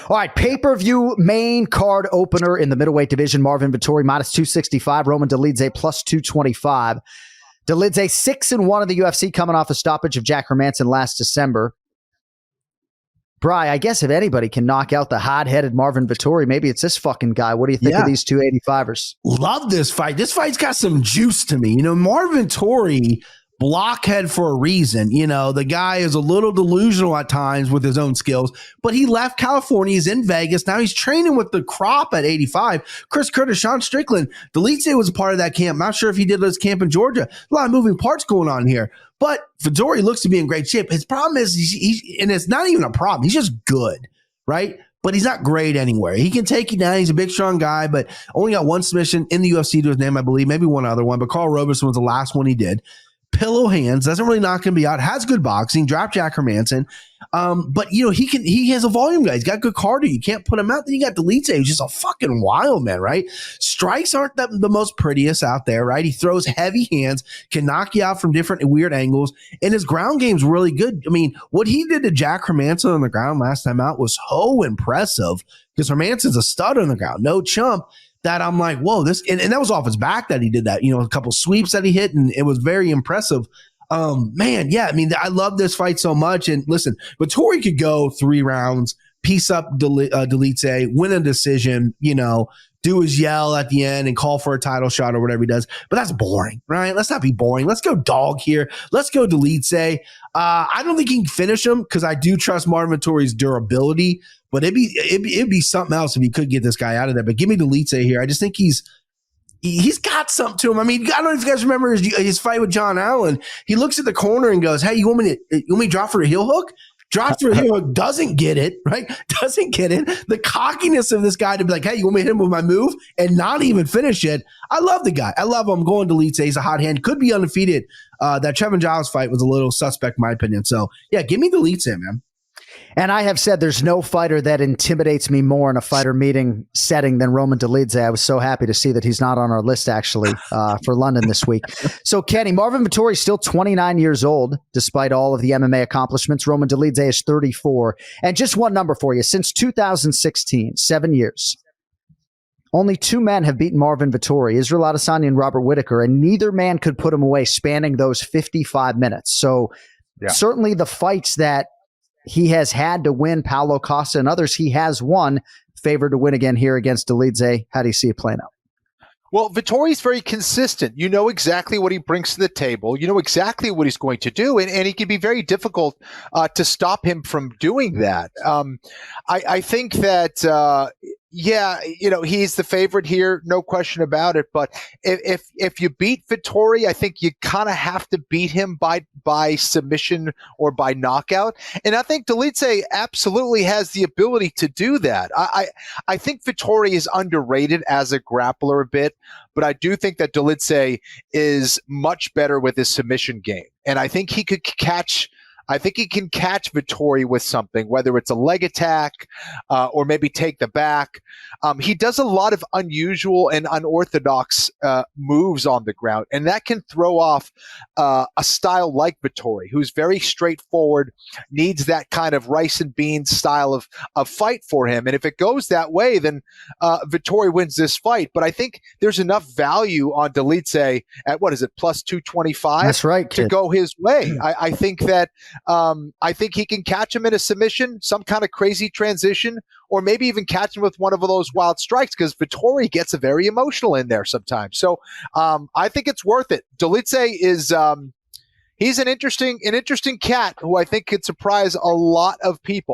All right, pay-per-view main card opener in the middleweight division. Marvin Vettori minus 265. Roman Dolidze plus 225. Dolidze 6-1 in the UFC, coming off a stoppage of Jack Hermanson last December. Bri, I guess if anybody can knock out the hot-headed Marvin Vettori, maybe it's this fucking guy. What do you think of these 285ers? Love this fight. This fight's got some juice to me. Marvin Vettori, blockhead for a reason. The guy is a little delusional at times with his own skills, but he left California. He's in Vegas. Now he's training with the crop at 85. Chris Curtis, Sean Strickland. Dolidze was a part of that camp. Not sure if he did this camp in Georgia. A lot of moving parts going on here. But Vettori looks to be in great shape. His problem is, and it's not even a problem. He's just good, right? But he's not great anywhere. He can take you down. He's a big, strong guy, but only got one submission in the UFC to his name, I believe. Maybe one other one, but Carl Roberson was the last one he did. Pillow hands, doesn't really knock him out, has good boxing, dropped Jack Hermanson. But he has a volume guy. He's got good cardio. You can't put him out. Then you got Dolidze, who's just a fucking wild man, right? Strikes aren't the most prettiest out there, right? He throws heavy hands, can knock you out from different weird angles, and his ground game's really good. I mean, what he did to Jack Hermanson on the ground last time out was so impressive because Hermanson's a stud on the ground, no chump. That I'm like, whoa, and that was off his back that he did that, a couple sweeps that he hit, and it was very impressive. I love this fight so much. And listen, Vettori could go 3 rounds, piece up Dolidze, win a decision, do his yell at the end and call for a title shot or whatever he does. But that's boring, right? Let's not be boring. Let's go dog here. Let's go Dolidze. I don't think he can finish him because I do trust Marvin Vettori's durability. But it'd be something else if he could get this guy out of there. But give me Dolidze here. I just think he's got something to him. I mean, I don't know if you guys remember his fight with John Allen. He looks at the corner and goes, "Hey, you want me to drop for a heel hook?" Drops for a heel hook, doesn't get it, right? Doesn't get it. The cockiness of this guy to be like, "Hey, you want me to hit him with my move?" and not even finish it. I love the guy. I love him. Going Dolidze. He's a hot hand. Could be undefeated. That Trevin Giles fight was a little suspect in my opinion. So yeah, give me Dolidze, man. And I have said there's no fighter that intimidates me more in a fighter meeting setting than Roman Dolidze. I was so happy to see that he's not on our list, actually, for London this week. So, Kenny, Marvin Vettori is still 29 years old, despite all of the MMA accomplishments. Roman Dolidze is 34. And just one number for you. Since 2016, 7 years, only 2 men have beaten Marvin Vettori, Israel Adesanya and Robert Whittaker, and neither man could put him away spanning those 55 minutes. So, certainly the fights that he has had to win, Paulo Costa and others, he has won, favored to win again here against Dolidze. How do you see it playing out? Well, Vettori's very consistent. You know exactly what he brings to the table. You know exactly what he's going to do, and he can be very difficult to stop him from doing that. I think that he's the favorite here, no question about it. But if you beat Vettori, I think you kind of have to beat him by submission or by knockout. And I think Dolidze absolutely has the ability to do that. I think Vettori is underrated as a grappler a bit, but I do think that Dolidze is much better with his submission game. And I think he can catch Vettori with something, whether it's a leg attack or maybe take the back. He does a lot of unusual and unorthodox moves on the ground, and that can throw off a style like Vettori, who's very straightforward, needs that kind of rice and beans style of fight for him. And if it goes that way, then Vettori wins this fight. But I think there's enough value on Dolidze at, plus 225? That's right, kid. To go his way. I think that I think he can catch him in a submission, some kind of crazy transition, or maybe even catch him with one of those wild strikes, because Vettori gets very emotional in there sometimes. So I think it's worth it. Dolidze is he's an interesting cat who I think could surprise a lot of people.